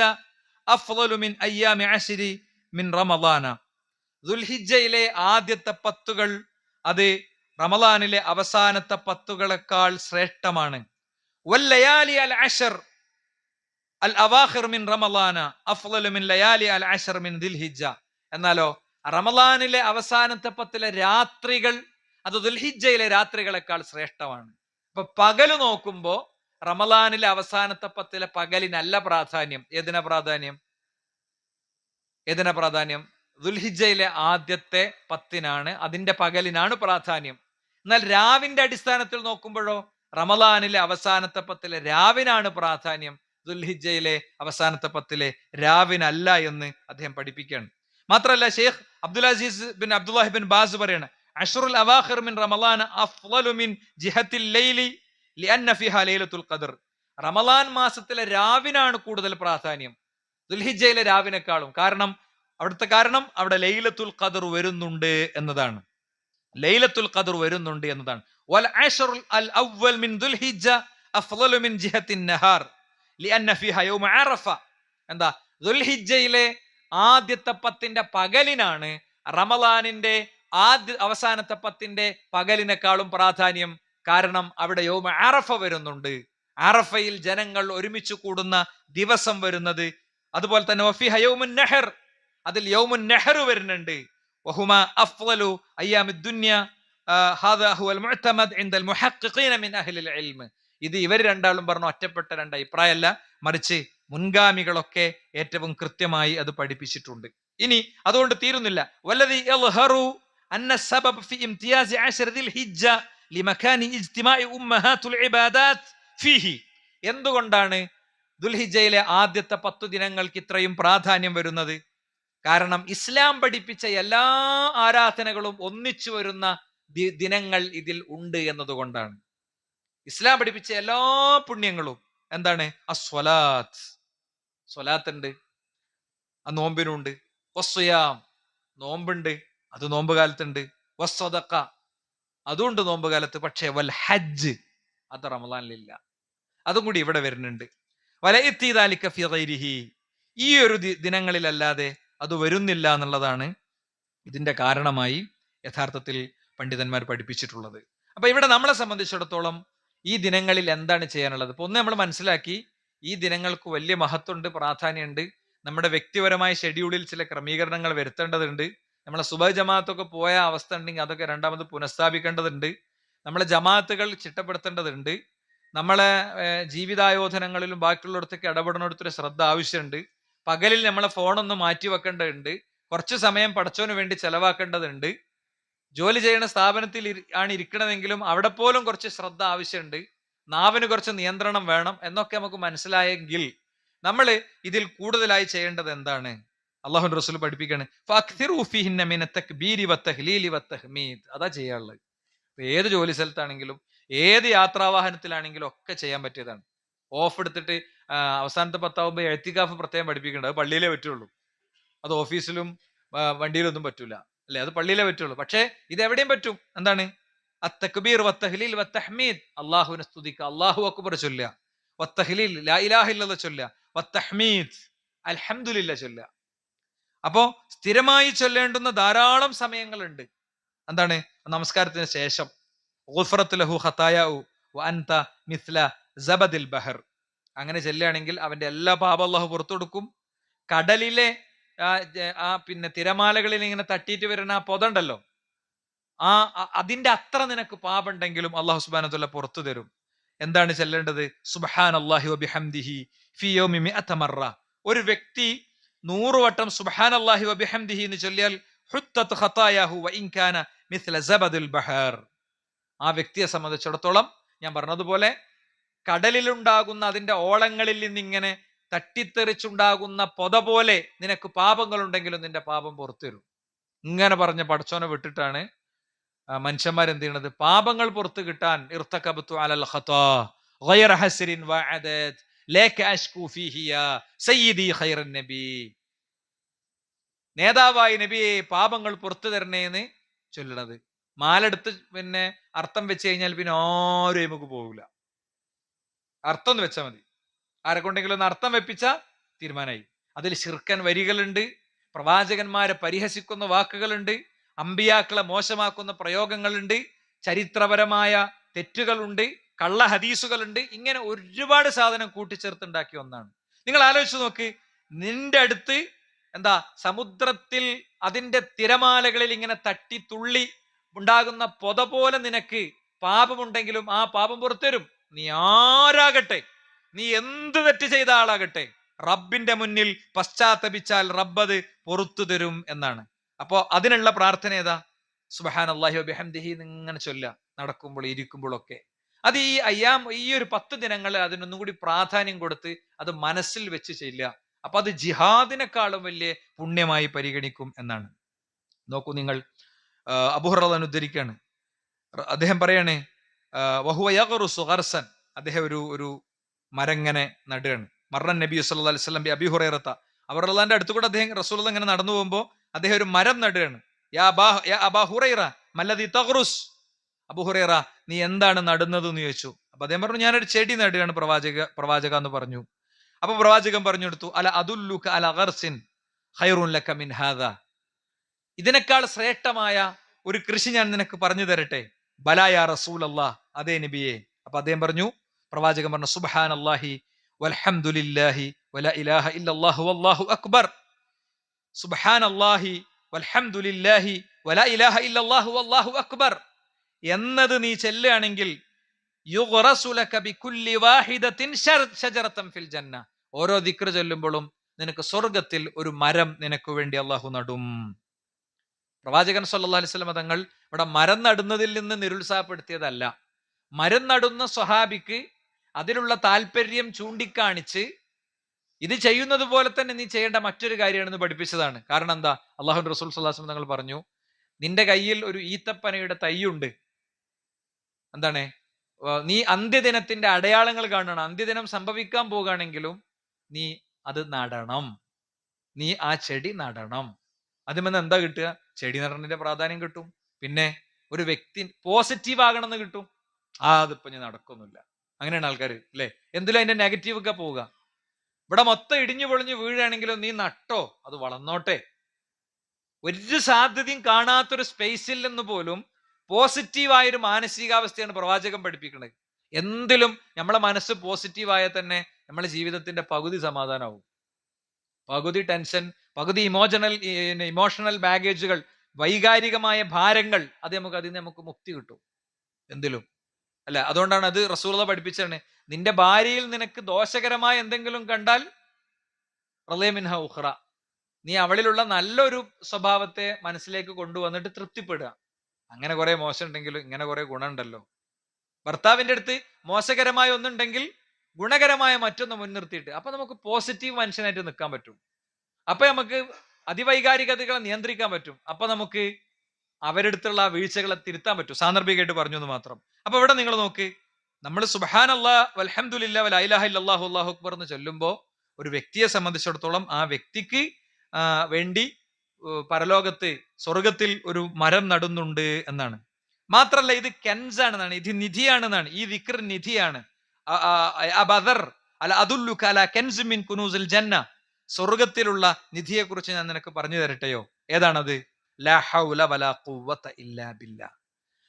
അഫ്ളലു മിൻ അയ്യാമി അശ്രി മിൻ റമളാന. ദുൽഹിജ്ജയിലെ ആദ്യത്തെ 10 അത് റമളാനിലെ അവസാനത്തെ 10 ശ്രേഷ്ഠമാണ്. വല്ലയാലി അൽ അശ്ർ അൽ അവാഖിർ മിൻ റമളാന അഫ്ളലു മിൻ ലയാലി അൽ അശ്ർ മിൻ ദിൽഹിജ്ജ. എന്നാലോ റമളാനിലെ അവസാനത്തെ 10 രാത്രികൾ അത് ദുൽഹിജ്ജയിലെ രാത്രികളെക്കാൾ ശ്രേഷ്ഠമാണ്. അപ്പൊ പകല് നോക്കുമ്പോ റമളാനിലെ അവസാനത്തെ 10 പകലിനല്ല പ്രാധാന്യം. ഏതിനാ പ്രാധാന്യം? ദുൽഹിജ്ജയിലെ ആദ്യത്തെ 10 അതിന്റെ പകലിനാണ് പ്രാധാന്യം. എന്നാൽ രാവിന്റെ അടിസ്ഥാനത്തിൽ നോക്കുമ്പോഴോ റമളാനിലെ അവസാനത്തെ 10 രാവിനാണ് പ്രാധാന്യം, ദുൽഹിജ്ജയിലെ അവസാനത്തെ 10 രാവിനല്ല എന്ന് അദ്ദേഹം പഠിപ്പിക്കുകയാണ്. മാത്രമല്ല Sheikh Abdul Aziz bin Abdullahi bin bass പറയാണ്, അശ്റുൽ അവാഖിർ മിൻ റമളാൻ അഫ്ളലു മിൻ ജിഹത്തിൽ ലൈലി ലിഅന്ന ഫിഹാ ലൈലത്തുൽ ഖദർ. റമളാൻ മാസത്തിലെ രാവിനാണ് കൂടുതൽ പ്രാധാന്യം ദുൽഹിജ്ജയിലെ രാവിനേക്കാളും. കാരണം അവിടെ ലൈലത്തുൽ ഖദർ വരുന്നുണ്ട് എന്നതാണ്. ലൈലത്തുൽ ഖദർ വരുന്നുണ്ട് എന്നതാണ്. വൽ അശ്റുൽ അൽ അവ്വൽ മിൻ ദുൽഹിജ്ജ അഫ്ളലു മിൻ ജിഹത്തിൻ നഹാർ ലിഅന്ന ഫിഹാ യൗമ അറഫ. എന്താ, ദുൽഹിജ്ജയിലെ ആദ്യത്തെ 10 പകലിനാണ് റമളാനിന്റെ അവസാനത്തെ 10 പകലിനേക്കാളും പ്രാധാന്യം. കാരണം അവിടെ യൗമ അറഫ വരുന്നുണ്ട്. അറഫയിൽ ജനങ്ങൾ ഒരുമിച്ച് കൂടുന്ന ദിവസം വരുന്നത്. അതുപോലെ തന്നെ വഫിഹ യൗമുൻ നഹർ, അതിൽ യൗമുൻ നഹർ വരുന്നുണ്ട്. വഹുമ അഫ്ളലു അയ്യാമിദ് ദുനിയ ഹാദാ ഹുവൽ മുഅ്തമദ് ഇൻദൽ മുഹഖഖീന മിൻ അഹ്ലിൽ ഇൽമ്. ഇത് ഇവർ രണ്ടാളും പറഞ്ഞ ഒറ്റപ്പെട്ട 2 അഭിപ്രായമല്ല, മറിച്ച് മുൻഗാമികളൊക്കെ ഏറ്റവും കൃത്യമായി അത് പഠിപ്പിച്ചിട്ടുണ്ട്. ഇനി അതുകൊണ്ട് തീരുന്നില്ല. വല്ലദി യൽഹറു അന്ന സബബ് ഫി ഇംതിയാസ് അശ്ർ ദിൽ ഹിജ്ജ ലിമകാനി ഇജ്തിമാഇ ഉമ്മഹാത്തുൽ ഇബാദാത്ത് ഫീഹി. എന്തുകൊണ്ടാണ് ദുൽഹിജ്ജയിലെ ആദ്യത്തെ 10 ദിനങ്ങൾക്ക് ഇത്രയും പ്രാധാന്യം വരുന്നത്? കാരണം ഇസ്ലാം പഠിപ്പിച്ച എല്ലാ ആരാധനകളും ഒന്നിച്ചു വരുന്ന ദിനങ്ങൾ ഇതിൽ ഉണ്ട് എന്നതുകൊണ്ടാണ്. ഇസ്ലാം പഠിപ്പിച്ച എല്ലാ പുണ്യങ്ങളും എന്താണ്? അസ്വലാത്ത്, സ്വലാത്ത് ഉണ്ട്, ആ നോമ്പിനുണ്ട്. വസ്സുയാം, നോമ്പുണ്ട്, അത് നോമ്പ് കാലത്തുണ്ട്. വസ്സദഖ, അതുകൊണ്ട് നോമ്പ് കാലത്ത്. പക്ഷേ വൽ ഹജ്ജ്, അത് റമളാനിലില്ല, അതും കൂടി ഇവിടെ വരുന്നുണ്ട്. വലഇത്തിദാലിക ഫി ഗൈരിഹി, ഈ ഒരു ദിനങ്ങളിലല്ലാതെ അത് വരുന്നില്ല എന്നുള്ളതാണ് ഇതിന്റെ കാരണമായി യഥാർത്ഥത്തിൽ പണ്ഡിതന്മാർ പഠിപ്പിച്ചിട്ടുള്ളത്. അപ്പൊ ഇവിടെ നമ്മളെ സംബന്ധിച്ചിടത്തോളം ഈ ദിനങ്ങളിൽ എന്താണ് ചെയ്യാനുള്ളത്? ഇപ്പൊ ഒന്ന് നമ്മൾ മനസ്സിലാക്കി, ഈ ദിനങ്ങൾക്ക് വലിയ മഹത്വമുണ്ട്, പ്രാധാന്യമുണ്ട്. നമ്മുടെ വ്യക്തിപരമായ ഷെഡ്യൂളിൽ ചില ക്രമീകരണങ്ങൾ വരുത്തേണ്ടതുണ്ട്. നമ്മളെ സുബഹ് ജമാഅത്തൊക്കെ പോയ അവസ്ഥ ഉണ്ടെങ്കിൽ അതൊക്കെ രണ്ടാമത് പുനഃസ്ഥാപിക്കേണ്ടതുണ്ട്. നമ്മളെ ജമാഅത്തുകൾ ചിട്ടപ്പെടുത്തേണ്ടതുണ്ട്. നമ്മളെ ജീവിതായോധനങ്ങളിലും ബാക്കിയുള്ളിടത്തൊക്കെ ഇടപെടുന്നിടത്തൊരു ശ്രദ്ധ ആവശ്യമുണ്ട്. പകലിൽ നമ്മളെ ഫോണൊന്ന് മാറ്റി വെക്കേണ്ടതുണ്ട്. കുറച്ച് സമയം പടച്ചോന് വേണ്ടി ചെലവാക്കേണ്ടതുണ്ട്. ജോലി ചെയ്യുന്ന സ്ഥാപനത്തിൽ ആണ് ഇരിക്കണമെങ്കിലും അവിടെ പോലും കുറച്ച് ശ്രദ്ധ ആവശ്യമുണ്ട്. നാവിന് കുറച്ച് നിയന്ത്രണം വേണം എന്നൊക്കെ നമുക്ക് മനസ്സിലായെങ്കിൽ നമ്മൾ ഇതിൽ കൂടുതലായി ചെയ്യേണ്ടത് എന്താണ്? അള്ളാഹു റസൂൽ പഠിപ്പിക്കാണ്, അതാ ചെയ്യാനുള്ളത്. ഏത് ജോലി സ്ഥലത്താണെങ്കിലും ഏത് യാത്രാവാഹനത്തിലാണെങ്കിലും ഒക്കെ ചെയ്യാൻ പറ്റിയതാണ്. ഓഫ് എടുത്തിട്ട് അവസാനത്തെ 10 എഴുത്തിക്കാഫ് പ്രത്യേകം പഠിപ്പിക്കേണ്ടത്. അത് പള്ളിയിലേ പറ്റുള്ളൂ, അത് ഓഫീസിലും വണ്ടിയിലൊന്നും പറ്റൂല, അല്ലെ? അത് പള്ളിയിലേ പറ്റുള്ളൂ. പക്ഷേ ഇത് എവിടെയും പറ്റും. എന്താണ്? അത്തക്ബീർ വത്തഹ്ലീൽ വത്തഹ്മീദ്, അള്ളാഹുവിനെ സ്തുതിക്കുക, അല്ലാഹു അക്ബർ ചൊല്ലുക, വത്തഹ്ലീൽ ലാ ഇലാഹ ഇല്ലല്ലാഹ് ചൊല്ലുക, വത്തഹ്മീദ് അൽഹംദുലില്ലാഹ് ചൊല്ലുക. അപ്പോ സ്ഥിരമായി ചൊല്ലേണ്ടുന്ന ധാരാളം സമയങ്ങളുണ്ട്. എന്താണ്? നമസ്കാരത്തിന് ശേഷം ഗുഫറത്ത് ലഹു ഖതായാഉ വഅൻത മിസ്ല സബദിൽ ബഹർ, അങ്ങനെ ചെല്ലുകയാണെങ്കിൽ അവന്റെ എല്ലാ പാപം അല്ലാഹു പുറത്തു കൊടുക്കും. കടലിലെ പിന്നെ തിരമാലകളിൽ ഇങ്ങനെ തട്ടിയിട്ട് വരുന്ന ആ പൊതണ്ടല്ലോ, അതിന്റെ അത്ര നിനക്ക് പാപുണ്ടെങ്കിലും അല്ലാഹു സുബ്ഹാനഹു വ തആല പുറത്തു തരും. എന്താണ് ചെല്ലേണ്ടത്? സുബ്ഹാനല്ലാഹി വബിഹംദിഹി ഫീ യൗമി മിഅത മറ. ഒരു വ്യക്തി 100 വട്ടം സുബ്ഹാനല്ലാഹി വബിഹംദിഹി എന്ന് ചൊല്ലിയാൽ ഹുത്തത് ഖതായാഹു വഇൻ കാന മിസ്ല സബദിൽ ബഹർ. ആ വ്യക്തിയെ സംബന്ധിച്ചിടത്തോളം ഞാൻ പറഞ്ഞതുപോലെ കടലിലുണ്ടാകുന്ന അതിന്റെ ഓളങ്ങളിൽ നിന്നിങ്ങനെ തട്ടിത്തെറിച്ചുണ്ടാകുന്ന പൊത പോലെ നിനക്ക് പാപങ്ങൾ ഉണ്ടെങ്കിലും നിന്റെ പാപം പുറത്തു വരും. ഇങ്ങനെ പറഞ്ഞ പടച്ചോനെ വിട്ടിട്ടാണ് മനുഷ്യന്മാരെന്ത് ചെയ്യണത്? പാപങ്ങൾ പുറത്തു കിട്ടാൻ ഇർതകബതു അലൽ ഖതാ ഗൈറ ഹസ്രിൻ വഅദദ് ലക അശ്കു ഫീഹി യാ സയ്യിദി ഖൈറൻ നബി. നേതാവായി നബിയെ പാപങ്ങൾ പുറത്തു തരണേന്ന് ചൊല്ലണത്. മാലെടുത്ത് പിന്നെ അർത്ഥം വെച്ച് കഴിഞ്ഞാൽ പിന്നെ ആരും നമുക്ക് പോകില്ല. അർത്ഥം ഒന്ന് വെച്ചാൽ മതി. ആരെ കൊണ്ടെങ്കിലും ഒന്ന് അർത്ഥം വെപ്പിച്ച തീരുമാനമായി. അതിൽ ശിർക്കൻ വരികളുണ്ട്, പ്രവാചകന്മാരെ പരിഹസിക്കുന്ന വാക്കുകളുണ്ട്, അമ്പിയാക്കളെ മോശമാക്കുന്ന പ്രയോഗങ്ങളുണ്ട്, ചരിത്രപരമായ തെറ്റുകളുണ്ട്, കള്ള ഹദീസുകളുണ്ട്. ഇങ്ങനെ ഒരുപാട് സാധനം കൂട്ടിച്ചേർത്തുണ്ടാക്കിയ ഒന്നാണ്. നിങ്ങൾ ആലോചിച്ച് നോക്ക്, നിന്റെ അടുത്ത് എന്താ സമുദ്രത്തിൽ അതിന്റെ തിരമാലകളിൽ ഇങ്ങനെ തട്ടി തുള്ളി ഉണ്ടാകുന്ന പൊത പോലെ നിനക്ക് പാപമുണ്ടെങ്കിലും ആ പാപം പുറത്തുവരും. നീ ആരാകട്ടെ, നീ എന്ത് തെറ്റ് ചെയ്ത ആളാകട്ടെ, റബ്ബിന്റെ മുന്നിൽ പശ്ചാത്തപിച്ചാൽ റബ്ബത് പുറത്തു തരും എന്നാണ്. അപ്പോ അതിനുള്ള പ്രാർത്ഥന ഏതാ? സുബ്ഹാനല്ലാഹി വബിഹംദിഹി ഇങ്ങനെ ചൊല്ലുക, നടക്കുമ്പോൾ ഇരിക്കുമ്പോഴൊക്കെ. അത് ഈ ഒരു 10 ദിനങ്ങളിൽ അതിനൊന്നും കൂടി പ്രാധാന്യം കൊടുത്ത് അത് മനസ്സിൽ വെച്ച് ചെല്ലുക. അപ്പൊ അത് ജിഹാദിനെക്കാളും വലിയ പുണ്യമായി പരിഗണിക്കും എന്നാണ്. നോക്കൂ നിങ്ങൾ, അബൂ ഹുറൈറ ഉദ്ധരിക്കുകയാണ്. അദ്ദേഹം പറയാണ്, വഹുവ യഗ്റുസു ഗർസൻ, അദ്ദേഹം ഒരു മരങ്ങനെ നടുകയാണ്. മർറൻ നബി സല്ലല്ലാഹു അലൈഹി വസല്ലം ബി അബീ ഹുറൈറത, അബൂ ഹുറൈറയുടെ അടുത്ത് കൂടെ അദ്ദേഹം റസൂലുള്ളാഹി ഇങ്ങനെ നടന്നു പോകുമ്പോൾ അദ്ദേഹം ഒരു മരം നടുകയാണ്. യാ അബാ ഹുറൈറ മല്ലദി തഗ്റുസ്, അബൂ ഹുറൈറ നീ എന്താണ് നടുന്നത് എന്ന് ചോദിച്ചു. അപ്പൊ അദ്ദേഹം പറഞ്ഞു, ഞാനൊരു ചെടി നടുകയാണ് പ്രവാചക എന്ന് പറഞ്ഞു. അപ്പൊ പ്രവാചകൻ പറഞ്ഞു കൊടുത്തു, അല അദുല്ലുക അല ഗർസിൻ ഖൈറുൻ ലക മിൻ ഹാദാ, ഇതിനേക്കാൾ ശ്രേഷ്ഠമായ ഒരു കൃഷി ഞാൻ നിനക്ക് പറഞ്ഞു തരട്ടെ? ബലാ യാ റസൂലല്ലാഹ്, അതേ നബിയെ. അപ്പൊ അദ്ദേഹം പറഞ്ഞു, പ്രവാചകൻ പറഞ്ഞു, സുബ്ഹാനല്ലാഹി വൽഹംദുലില്ലാഹി വലാ ഇലാഹ ഇല്ലല്ലാഹു വല്ലാഹു അക്ബർ, സുബ്ഹാനല്ലാഹി വൽഹംദുലില്ലാഹി വലാ ഇലാഹ ഇല്ലല്ലാഹു വല്ലാഹു അക്ബർ എന്നത് നീ ചെല്ലുകയാണെങ്കിൽ യുഗ്റസു ലക ബികുല്ലി വാഹിദത്തിൻ ശജറതൻ ഫിൽ ജന്ന, ഓരോ ദിക്ർ ചൊല്ലുമ്പോഴും നിനക്ക് സ്വർഗത്തിൽ ഒരു മരം നിനക്ക് വേണ്ടി അല്ലാഹു നടും. പ്രവാചകൻ സല്ലല്ലാഹു അലൈഹി വസല്ലം തങ്ങൾ ഇവിടെ മരം നടുന്നതിൽ നിന്ന് നിരുത്സാഹപ്പെടുത്തിയതല്ല, മരം നടുന്ന സ്വഹാബിക്ക് അതിലുള്ള താല്പര്യം ചൂണ്ടിക്കാണിച്ച് ഇത് ചെയ്യുന്നത് പോലെ തന്നെ നീ ചെയ്യേണ്ട മറ്റൊരു കാര്യമാണെന്ന് പഠിപ്പിച്ചതാണ്. കാരണം എന്താ? അല്ലാഹുവിന്റെ റസൂൽ സല്ലല്ലാഹു അലൈഹി വസല്ലം തങ്ങൾ പറഞ്ഞു, നിന്റെ കയ്യിൽ ഒരു ഈത്തപ്പനയുടെ തൈയുണ്ട്, എന്താണ്, നീ അന്ത്യദിനത്തിന്റെ അടയാളങ്ങൾ കാണണം, അന്ത്യദിനം സംഭവിക്കാൻ പോകുകയാണെങ്കിലും നീ അത് നടണം, നീ ആ ചെടി നടണം. അതിമെന്ന് എന്താ കിട്ടുക? ചെടി നടണതിന്റെ പ്രാധാന്യം കിട്ടും, പിന്നെ ഒരു വ്യക്തി പോസിറ്റീവ് ആകണമെന്ന് കിട്ടും. അതിപ്പോ ഞാൻ നടക്കൊന്നുമില്ല, അങ്ങനെയാണ് ആൾക്കാർ അല്ലെ, എന്തിലും അതിന്റെ നെഗറ്റീവ് ഒക്കെ പോവുക. ഇവിടെ മൊത്തം ഇടിഞ്ഞു പൊളിഞ്ഞു വീഴുകയാണെങ്കിലും നീ നട്ടോ, അത് വളർന്നോട്ടെ. ഒരു സാധ്യതയും കാണാത്തൊരു സ്പേസിൽ നിന്ന് പോലും പോസിറ്റീവായൊരു മാനസികാവസ്ഥയാണ് പ്രവാചകൻ പഠിപ്പിക്കുന്നത്. എന്തിലും നമ്മളെ മനസ്സ് പോസിറ്റീവായാൽ തന്നെ നമ്മളെ ജീവിതത്തിന്റെ പകുതി സമാധാനമാവും, പകുതി ടെൻഷൻ, പകുതി ഇമോഷണൽ ബാഗേജുകൾ, വൈകാരികമായ ഭാരങ്ങൾ, അതിൽ നിന്ന് നമുക്ക് മുക്തി കിട്ടും എന്തിലും അല്ല. അതുകൊണ്ടാണ് അത് റസൂലുള്ളാഹി പഠിപ്പിച്ചാണ്, നിന്റെ ഭാര്യയിൽ നിനക്ക് ദോഷകരമായ എന്തെങ്കിലും കണ്ടാൽ റളിയ മിൻഹ ഉഖ്റ, നീ അവളിലുള്ള നല്ലൊരു സ്വഭാവത്തെ മനസ്സിലേക്ക് കൊണ്ടുവന്നിട്ട് തൃപ്തിപ്പെടുക. അങ്ങനെ കുറെ മോശം ഉണ്ടെങ്കിലും ഇങ്ങനെ കുറെ ഗുണമുണ്ടല്ലോ. ഭർത്താവിന്റെ അടുത്ത് മോശകരമായ ഒന്നുണ്ടെങ്കിൽ ഗുണകരമായ മറ്റൊന്ന് മുൻനിർത്തിയിട്ട് അപ്പൊ നമുക്ക് പോസിറ്റീവ് മനുഷ്യനായിട്ട് നിൽക്കാൻ പറ്റും. അപ്പൊ നമുക്ക് അതിവൈകാരികതകളെ നിയന്ത്രിക്കാൻ പറ്റും. അപ്പൊ നമുക്ക് അവരെടുത്തുള്ള ആ വീഴ്ചകളെ തിരുത്താൻ പറ്റും. സാന്ദർഭികമായിട്ട് പറഞ്ഞു എന്ന് മാത്രം. അപ്പൊ ഇവിടെ നിങ്ങൾ നോക്ക്, നമ്മൾ സുബ്ഹാനല്ലാഹ് വൽഹംദുലില്ലാഹി വലാ ഇലാഹ ഇല്ലല്ലാഹു അല്ലാഹു അക്ബർ എന്ന് ചൊല്ലുമ്പോൾ ഒരു വ്യക്തിയെ സംബന്ധിച്ചിടത്തോളം ആ വ്യക്തിക്ക് വേണ്ടി പരലോകത്ത് സ്വർഗത്തിൽ ഒരു മരം നടുന്നുണ്ട് എന്നാണ്. മാത്രല്ല ഇത് കെൻസാണെന്നാണ്, ഇത് നിധിയാണെന്നാണ്, ഈ ദിക്ർ നിധിയാണ്. സ്വർഗത്തിലുള്ള നിധിയെ കുറിച്ച് ഞാൻ നിനക്ക് പറഞ്ഞു തരട്ടെയോ? ഏതാണത്? ലാ ഹൗല വലാ ഖുവത ഇല്ലാ ബില്ലാ.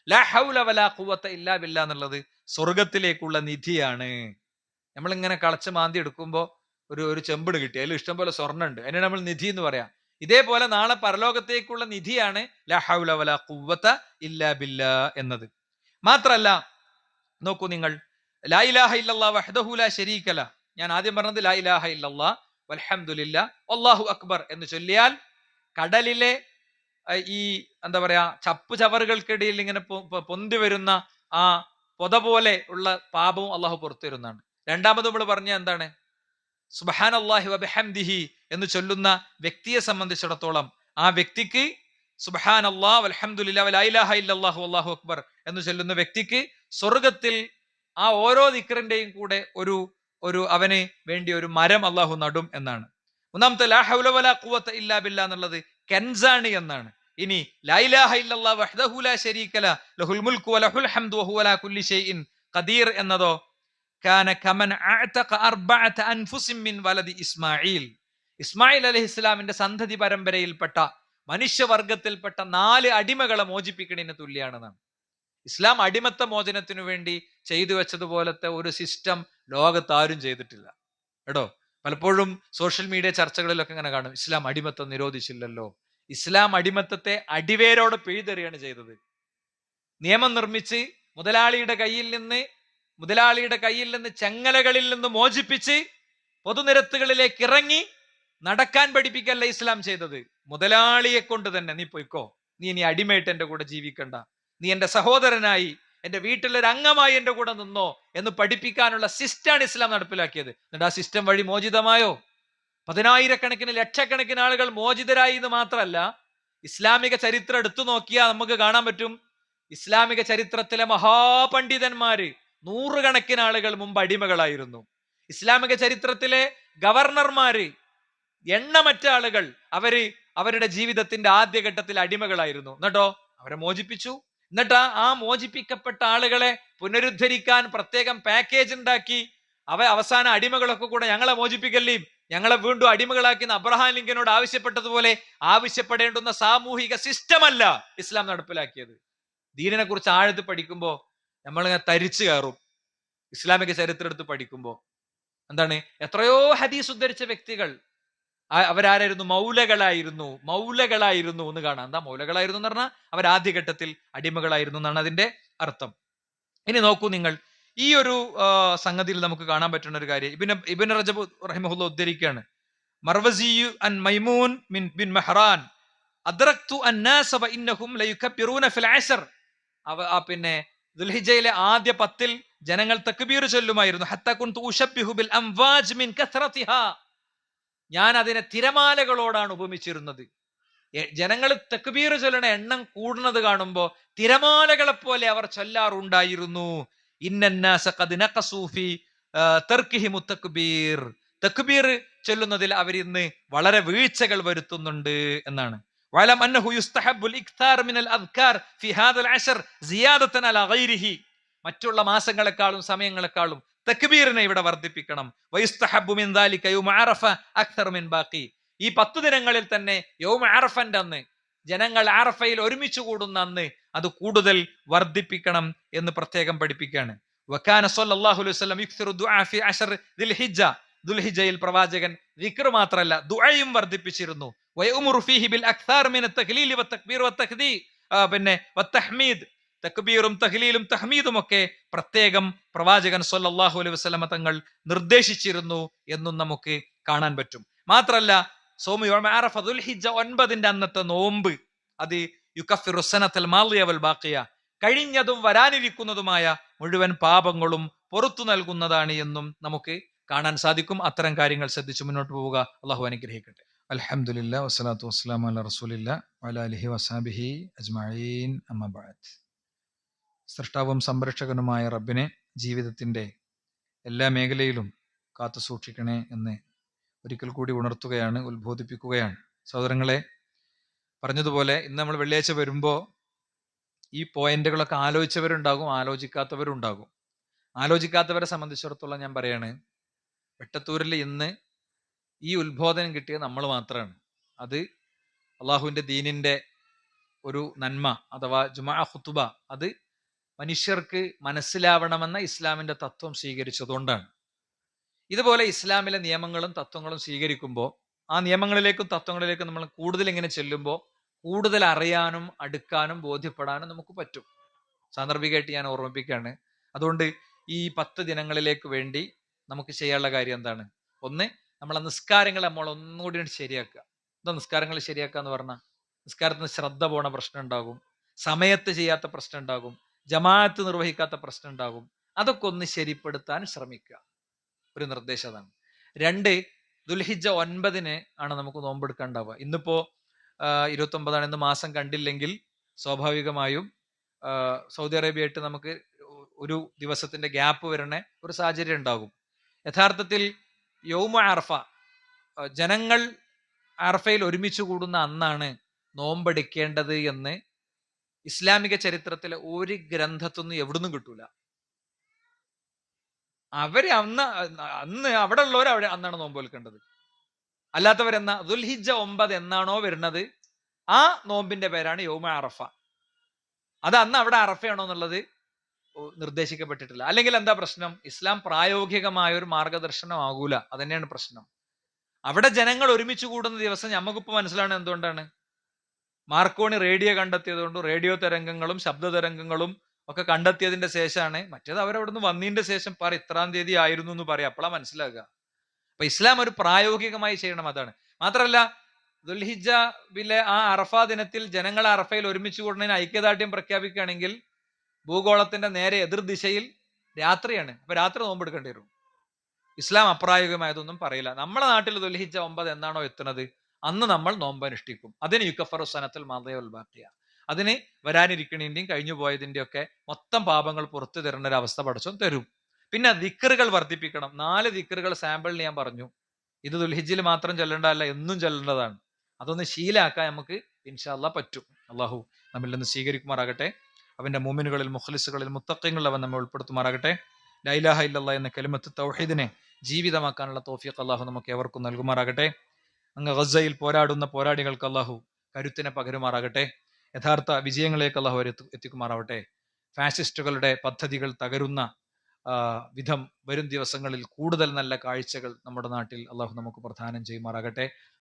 ലാ ഹൗല വലാ ഖുവത ഇല്ലാ ബില്ലാ എന്നുള്ളത് സ്വർഗത്തിലേക്കുള്ള നിധിയാണ്. നമ്മളിങ്ങനെ കളച്ച് മാന്തി എടുക്കുമ്പോൾ ഒരു ചെമ്പിട് കിട്ടി, അതിൽ ഇഷ്ടംപോലെ സ്വർണ്ണം ഉണ്ട്, അതിനെ നമ്മൾ നിധി എന്ന് പറയാം. ഇതേപോലെ നാളെ പരലോകത്തേക്കുള്ള നിധിയാണ് ലാ ഹൗല വലാ ഖുവത ഇല്ലാ ബില്ലാ എന്നത്. മാത്രല്ല നോക്കൂ നിങ്ങൾ, ലാ ഇലാഹ ഇല്ലല്ലാഹ് വഹ്ദഹു ലാ ശരീക ലഹ്, ഞാൻ ആദ്യം പറഞ്ഞത് ലാ ഇലാഹ ഇല്ലല്ലാഹ് വൽഹംദുലില്ലാഹ് വല്ലാഹു അക്ബർ എന്ന് ചൊല്ലിയാൽ കടലിലെ ഈ എന്താ പറയാ ചപ്പു ചവറുകൾക്കിടയിൽ ഇങ്ങനെ പൊന്തി വരുന്ന ആ പൊത പോലെ ഉള്ള പാപവും അള്ളാഹു പുറത്തു വരുന്നതാണ്. രണ്ടാമത് നമ്മൾ പറഞ്ഞ എന്താണ്? സുബ്ഹാനല്ലാഹി വബിഹംദിഹി എന്ന് ചൊല്ലുന്ന വ്യക്തിയെ സംബന്ധിച്ചിടത്തോളം ആ വ്യക്തിക്ക് സുബ്ഹാനല്ലാഹ് വൽഹംദുലില്ലാഹി വലാ ഇലാഹ ഇല്ലല്ലാഹു വല്ലാഹു അക്ബർ എന്ന് ചൊല്ലുന്ന വ്യക്തിക്ക് സ്വർഗത്തിൽ ആ ഓരോ ദിക്റിന്റെയും കൂടെ ഒരു അവന് വേണ്ടി ഒരു മരം അള്ളാഹു നടും എന്നാണ്. മൂന്നാമത്തെ ലാ ഹൗല വലാ ഖുവത ഇല്ലാ ബില്ലാ എന്നുള്ളത് കെൻസാണ് എന്നാണ്. ഇനി ലാ ഇലാഹ ഇല്ലല്ലാഹ് വഹ്ദഹു ലാ ശരീക ലഹ് ലഹുൽ മുൽക്കു വലഹുൽ ഹംദു വഹുവ അലാ കുല്ലി ഷൈഇൻ ഖദീർ എന്നതോ കാന കമൻ അഅതഖ അർബഅത അൻഫുസിൻ മിൻ വലദി ഇസ്മാഈൽ, ഇസ്മായിൽ അലൈഹിസ്സലാമിന്റെ സന്തതി പരമ്പരയിൽപ്പെട്ട മനുഷ്യവർഗത്തിൽപ്പെട്ട 4 അടിമകളെ മോചിപ്പിക്കുന്നതിന് തുല്യാണെന്നാണ്. ഇസ്ലാം അടിമത്ത മോചനത്തിനു വേണ്ടി ചെയ്തു വെച്ചതുപോലത്തെ ഒരു സിസ്റ്റം ലോകത്ത് ആരും ചെയ്തിട്ടില്ല കേട്ടോ. പലപ്പോഴും സോഷ്യൽ മീഡിയ ചർച്ചകളിലൊക്കെ ഇങ്ങനെ കാണും, ഇസ്ലാം അടിമത്തം നിരോധിച്ചില്ലല്ലോ. ഇസ്ലാം അടിമത്തത്തെ അടിവേരോടെ പിഴുതെറിയാണ് ചെയ്തത്. നിയമം നിർമ്മിച്ച് മുതലാളിയുടെ കയ്യിൽ നിന്ന് ചെങ്ങലകളിൽ നിന്ന് മോചിപ്പിച്ച് പൊതുനിരത്തുകളിലേക്ക് ഇറങ്ങി നടക്കാൻ പഠിപ്പിക്കല്ല ഇസ്ലാം ചെയ്തത്. മുതലാളിയെ കൊണ്ട് തന്നെ നീ പോയിക്കോ, നീ ഇനി അടിമയായിട്ട് എന്റെ കൂടെ ജീവിക്കണ്ട, നീ എന്റെ സഹോദരനായി എന്റെ വീട്ടിലൊരു അംഗമായി എന്റെ കൂടെ നിന്നോ എന്ന് പഠിപ്പിക്കാനുള്ള സിസ്റ്റമാണ് ഇസ്ലാം നടപ്പിലാക്കിയത്. എന്നിട്ട് ആ സിസ്റ്റം വഴി മോചിതമായോ? 10,000 ലക്ഷക്കണക്കിന് ആളുകൾ മോചിതരായി എന്ന് മാത്രമല്ല, ഇസ്ലാമിക ചരിത്രം എടുത്തു നോക്കിയാൽ നമുക്ക് കാണാൻ പറ്റും, ഇസ്ലാമിക ചരിത്രത്തിലെ മഹാപണ്ഡിതന്മാര് നൂറുകണക്കിന് ആളുകൾ മുമ്പ് അടിമകളായിരുന്നു. ഇസ്ലാമിക ചരിത്രത്തിലെ ഗവർണർമാര് എണ്ണമറ്റ ആളുകൾ അവരുടെ ജീവിതത്തിന്റെ ആദ്യഘട്ടത്തിൽ അടിമകളായിരുന്നു. എന്നിട്ടോ അവരെ മോചിപ്പിച്ചു. എന്നിട്ട് ആ മോചിപ്പിക്കപ്പെട്ട ആളുകളെ പുനരുദ്ധരിക്കാൻ പ്രത്യേകം പാക്കേജ് ഉണ്ടാക്കി. അവസാന അടിമകളൊക്കെ കൂടെ ഞങ്ങളെ മോചിപ്പിക്കല്ലേ, ഞങ്ങളെ വീണ്ടും അടിമകളാക്കി അബ്രഹാം ലിങ്കനോട് ആവശ്യപ്പെട്ടതുപോലെ ആവശ്യപ്പെടേണ്ടുന്ന സാമൂഹിക സിസ്റ്റം അല്ല ഇസ്ലാം നടപ്പിലാക്കിയത്. ദീനിനെ കുറിച്ച് ആഴത്ത് പഠിക്കുമ്പോൾ നമ്മളിങ്ങനെ തരിച്ചു കയറും. ഇസ്ലാമിക ചരിത്രം എടുത്ത് പഠിക്കുമ്പോൾ എന്താണ്, എത്രയോ ഹദീസ് ഉദ്ധരിച്ച വ്യക്തികൾ അവരാരായിരുന്നു? മൗലകളായിരുന്നു എന്ന് കാണാം. എന്താ മൗലകളായിരുന്നു എന്ന് പറഞ്ഞാൽ അവർ ആദ്യഘട്ടത്തിൽ അടിമകളായിരുന്നു എന്നാണ് അതിന്റെ അർത്ഥം. ഇനി നോക്കൂ നിങ്ങൾ, ഈ ഒരു സംഗതിയിൽ നമുക്ക് കാണാൻ പറ്റുന്ന ഒരു കാര്യം ഇബ്നു റജബ് റഹിമഹുല്ലാ ഉദ്ധരിക്കുകയാണ്. മർവസിയു അൻ മൈമൂൻ ബിൻ മെഹ്റാൻ അദ്റക്തു അന്നാസ വഇന്നഹും ലയുകബ്ബിറൂന ഫിൽ അശ്ർ. പിന്നെ ദുൽഹിജ്ജയിലെ ആദ്യ 10 ജനങ്ങൾ തക്ബീർ ചൊല്ലുമായിരുന്നു. ഹത്താ കുൻതു ഉശബ്ബിഹു ബിൽ അംവാജ് മിൻ കസ്റതിഹാ. ഞാൻ അതിനെ തിരമാലകളോടാണ് ഉപമിച്ചിരുന്നത്. ജനങ്ങൾ തക്ബീർ ചൊല്ലണ എണ്ണം കൂടുന്നത് കാണുമ്പോൾ തിരമാലകളെ പോലെ അവർ ചൊല്ലാറുണ്ടായിരുന്നു. ഇന്നന്നാസ ഖദ് നഖസൂ ഫീ തർക്കിഹിമു തക്ബീർ. തക്ബീർ ചൊല്ലുന്നതിൽ അവർ ഇന്ന് വളരെ വീഴ്ചകൾ വരുത്തുന്നുണ്ട് എന്നാണ്. വഅലം അന്നഹു യുസ്തഹബ്ബുൽ ഇക്താർ മിനൽ അദ്കാർ ഫീ ഹാദൽ അശ്ർ സിയാദതൻ അലാ ഗൈരിഹി. മറ്റുള്ള മാസങ്ങളെക്കാളും സമയങ്ങളെക്കാളും തക്ബീറിനെ ഇവിടെ വർദ്ധിപ്പിക്കണം. വയുസ്തഹബ്ബു മിൻ ദാലിക യൗമ അറഫ അക്തർ മിൻ ബാഖി. ഈ 10 ദിനങ്ങളിൽ തന്നെ യൗമ അറഫന്റെ അന്ന്, ജനങ്ങൾ അറഫയിൽ ഒരുമിച്ച് കൂടുന്ന അന്ന് അത് കൂടുതൽ വർദ്ധിപ്പിക്കണം എന്ന് പ്രത്യേകം പഠിപ്പിക്കുകയാണ്. വകാന സ്വല്ലല്ലാഹു അലൈഹി വസല്ലം യുക്സിറു ദുആ ഫി അശ്ർ ദിൽഹിജ്ജ. ദുൽഹിജ്ജയിൽ പ്രവാചകൻ ദിക്ർ മാത്രമല്ല ദുആയും വർദ്ധിപ്പിച്ചിരുന്നു. വയഉമുറു ഫീഹി ബിൽ അക്താർ മിൻ അത്തഖ്ലീൽ വത്തക്ബീർ വത്തഹ്മീദ്. തക്ബീറും തഹ്ലീലും തഹ്മീദും ഒക്കെ പ്രത്യേകം പ്രവാചകൻ സ്വല്ലല്ലാഹു അലൈഹി വസല്ലമ തങ്ങൾ നിർദ്ദേശിച്ചിരുന്നു എന്നും നമുക്ക് കാണാൻ പറ്റും. മാത്രല്ല സൗമു യൗമ അറഫ ദുൽഹിജ്ജ 9 അന്നത്തെ നോമ്പ് അത് യുകഫിറു സനതൽ മാളിയ വൽ ബാഖിയ, കഴിഞ്ഞതും വരാനിരിക്കുന്നതുമായ മുഴുവൻ പാപങ്ങളും പുറത്തു നൽകുന്നതാണ് എന്നും നമുക്ക് കാണാൻ സാധിക്കും. അത്തരം കാര്യങ്ങൾ ശ്രദ്ധിച്ചു മുന്നോട്ട് പോവുക. അള്ളാഹു അനുഗ്രഹിക്കട്ടെ. അൽഹംദുലില്ലാഹി വസ്സലാത്തു വസ്സലാമു അലാ റസൂലില്ലാഹി വഅലാ ആലിഹി വസഹബിഹി അജ്മഈൻ. അമ്മാ ബഅദ്. സൃഷ്ടാവും സംരക്ഷകനുമായ റബ്ബിനെ ജീവിതത്തിന്റെ എല്ലാ മേഖലയിലും കാത്തു സൂക്ഷിക്കണേ എന്ന് ഒരിക്കൽ കൂടി ഉണർത്തുകയാണ്, ഉത്ബോധിപ്പിക്കുകയാണ്. സഹോദരങ്ങളെ, പറഞ്ഞതുപോലെ ഇന്ന് നമ്മൾ വെള്ളിയാഴ്ച വരുമ്പോൾ ഈ പോയിന്റുകളൊക്കെ ആലോചിച്ചവരുണ്ടാകും, ആലോചിക്കാത്തവരുണ്ടാകും. ആലോചിക്കാത്തവരെ സംബന്ധിച്ചിടത്തോളം ഞാൻ പറയാണ്, വെട്ടത്തൂരിൽ ഇന്ന് ഈ ഉത്ബോധനം കിട്ടിയത് നമ്മൾ മാത്രമാണ്. അത് അള്ളാഹുവിൻ്റെ ദീനിന്റെ ഒരു നന്മ അഥവാ ജുമാ ഖുതുബ അത് മനുഷ്യർക്ക് മനസ്സിലാവണമെന്ന ഇസ്ലാമിന്റെ തത്വം സ്വീകരിച്ചതുകൊണ്ടാണ്. ഇതുപോലെ ഇസ്ലാമിലെ നിയമങ്ങളും തത്വങ്ങളും സ്വീകരിക്കുമ്പോൾ ആ നിയമങ്ങളിലേക്കും തത്വങ്ങളിലേക്കും നമ്മൾ കൂടുതൽ ഇങ്ങനെ ചെല്ലുമ്പോൾ കൂടുതൽ അറിയാനും അടുക്കാനും ബോധ്യപ്പെടാനും നമുക്ക് പറ്റും. സാന്ദർഭികമായിട്ട് ഞാൻ ഓർമ്മിപ്പിക്കുകയാണ്. അതുകൊണ്ട് ഈ 10 ദിനങ്ങളിലേക്ക് വേണ്ടി നമുക്ക് ചെയ്യാനുള്ള കാര്യം എന്താണ്? ഒന്ന്, നമ്മളെ നിസ്കാരങ്ങൾ നമ്മൾ ഒന്നുകൂടി ശരിയാക്കുക. എന്താ നിസ്കാരങ്ങൾ ശരിയാക്കുക എന്ന് പറഞ്ഞാൽ, നിസ്കാരത്തിന് ശ്രദ്ധ പോണ പ്രശ്നം ഉണ്ടാകും, സമയത്ത് ചെയ്യാത്ത പ്രശ്നം ഉണ്ടാകും, ജമാഅത്ത് നിർവഹിക്കാത്ത പ്രശ്നം ഉണ്ടാകും. അതൊക്കെ ഒന്ന് ശരിപ്പെടുത്താൻ ശ്രമിക്കുക. ഒരു നിർദ്ദേശം അതാണ്. 2, ദുൽഹിജ്ജ 9 ആണ് നമുക്ക് നോമ്പെടുക്കാണ്ടാവുക. ഇന്നിപ്പോ 29 ഇന്ന് മാസം കണ്ടില്ലെങ്കിൽ സ്വാഭാവികമായും സൗദി അറേബ്യയായിട്ട് നമുക്ക് ഒരു ദിവസത്തിന്റെ ഗ്യാപ്പ് വരണ ഒരു സാഹചര്യം ഉണ്ടാകും. യഥാർത്ഥത്തിൽ യൗമ അറഫ, ജനങ്ങൾ അറഫയിൽ ഒരുമിച്ച് കൂടുന്ന അന്നാണ് നോമ്പെടുക്കേണ്ടത് എന്ന് ഇസ്ലാമിക ചരിത്രത്തിലെ ഒരു ഗ്രന്ഥത്തൊന്നും എവിടുന്നും കിട്ടൂല. അവര് അന്ന് അവിടെ ഉള്ളവർ അന്നാണ് നോമ്പ് വെൽക്കേണ്ടത്. അല്ലാത്തവരെന്നാ ദുൽഹിജ്ജ 9 എന്നാണോ വരുന്നത് ആ നോമ്പിന്റെ പേരാണ് യൗമ അറഫ. അത് അന്ന് അവിടെ അറഫയാണോ എന്നുള്ളത് നിർദ്ദേശിക്കപ്പെട്ടിട്ടില്ല. അല്ലെങ്കിൽ എന്താ പ്രശ്നം? ഇസ്ലാം പ്രായോഗികമായ ഒരു മാർഗദർശനം ആകൂല. അതന്നെയാണ് പ്രശ്നം. അവിടെ ജനങ്ങൾ ഒരുമിച്ച് കൂടുന്ന ദിവസം നമുക്കിപ്പോ മനസ്സിലാണ് എന്തുകൊണ്ടാണ്. മാർക്കോണി റേഡിയോ കണ്ടെത്തിയത് കൊണ്ടും റേഡിയോ തരംഗങ്ങളും ശബ്ദ തരംഗങ്ങളും ഒക്കെ കണ്ടെത്തിയതിന്റെ ശേഷമാണ്. മറ്റേത് അവരവിടുന്ന് വന്നതിന്റെ ശേഷം ഇത്രാം തീയതി ആയിരുന്നു എന്ന് പറയാം, അപ്പോഴാ മനസ്സിലാക്കുക. അപ്പൊ ഇസ്ലാം ഒരു പ്രായോഗികമായി ചെയ്യണം, അതാണ്. മാത്രമല്ല ദുൽഹിജ്ജയിലെ ആ അറഫ ദിനത്തിൽ ജനങ്ങൾ അറഫയിൽ ഒരുമിച്ച് കൂടുന്നതിന് ഐക്യദാർഢ്യം പ്രഖ്യാപിക്കുകയാണെങ്കിൽ ഭൂഗോളത്തിന്റെ നേരെ എതിർ ദിശയിൽ രാത്രിയാണ്. അപ്പൊ രാത്രി നോമ്പെടുക്കേണ്ടി വരും. ഇസ്ലാം അപ്രായോഗികമായതൊന്നും പറയില്ല. നമ്മുടെ നാട്ടിൽ ദുൽഹിജ്ജ 9 എന്നാണോ എത്തുന്നത് അന്ന് നമ്മൾ നോമ്പ് അനുഷ്ഠിക്കും. അതിന് യുക്കഫറു സനത്തുൽ മാദിയ വൽ ബാഖിയ, അതിന് വരാനിരിക്കണേന്റെയും കഴിഞ്ഞു പോയതിന്റെ ഒക്കെ മൊത്തം പാപങ്ങൾ പുറത്തു തരേണ്ട ഒരു അവസ്ഥ പടച്ചോൻ തരും. പിന്നെ ദിക്റുകൾ വർദ്ധിപ്പിക്കണം. 4 ദിക്റുകൾ സാമ്പിളിന് ഞാൻ പറഞ്ഞു. ഇത് ദുൽഹിജ്ജിൽ മാത്രം ചൊല്ലേണ്ടതല്ല, എന്നും ചൊല്ലേണ്ടതാണ്. അതൊന്ന് ശീലാക്കാൻ നമുക്ക് ഇൻഷാ അല്ലാഹ് പറ്റും. അള്ളാഹു നമ്മിൽ നിന്ന് സ്വീകരിക്കുമാറാകട്ടെ. അവന്റെ മുഅ്മിനുകളിൽ മുഖ്ലിസുകളിൽ മുത്തഖീങ്ങളിൽ അവൻ നമ്മെ ഉൾപ്പെടുത്തുമാറാകട്ടെ. ലാ ഇലാഹ ഇല്ലല്ലാഹ് എന്ന കലിമത്ത് തൗഹീദിനെ ജീവിതമാക്കാനുള്ള തൗഫീഖ് അള്ളാഹു നമുക്ക് ഏവർക്കും നൽകുമാറാകട്ടെ. അങ്ങ് ഗസയിൽ പോരാടുന്ന പോരാളികൾക്ക് അള്ളാഹു കരുത്തിനെ പകരുമാറാകട്ടെ. യഥാർത്ഥ വിജയങ്ങളിലേക്ക് അള്ളാഹു എത്തിക്കുമാറാവട്ടെ. ഫാസിസ്റ്റുകളുടെ പദ്ധതികൾ തകരുന്ന വിധം വരും ദിവസങ്ങളിൽ കൂടുതൽ നല്ല കാഴ്ചകൾ നമ്മുടെ നാട്ടിൽ അള്ളാഹു നമുക്ക് പ്രദാനം ചെയ്യുമാറാകട്ടെ.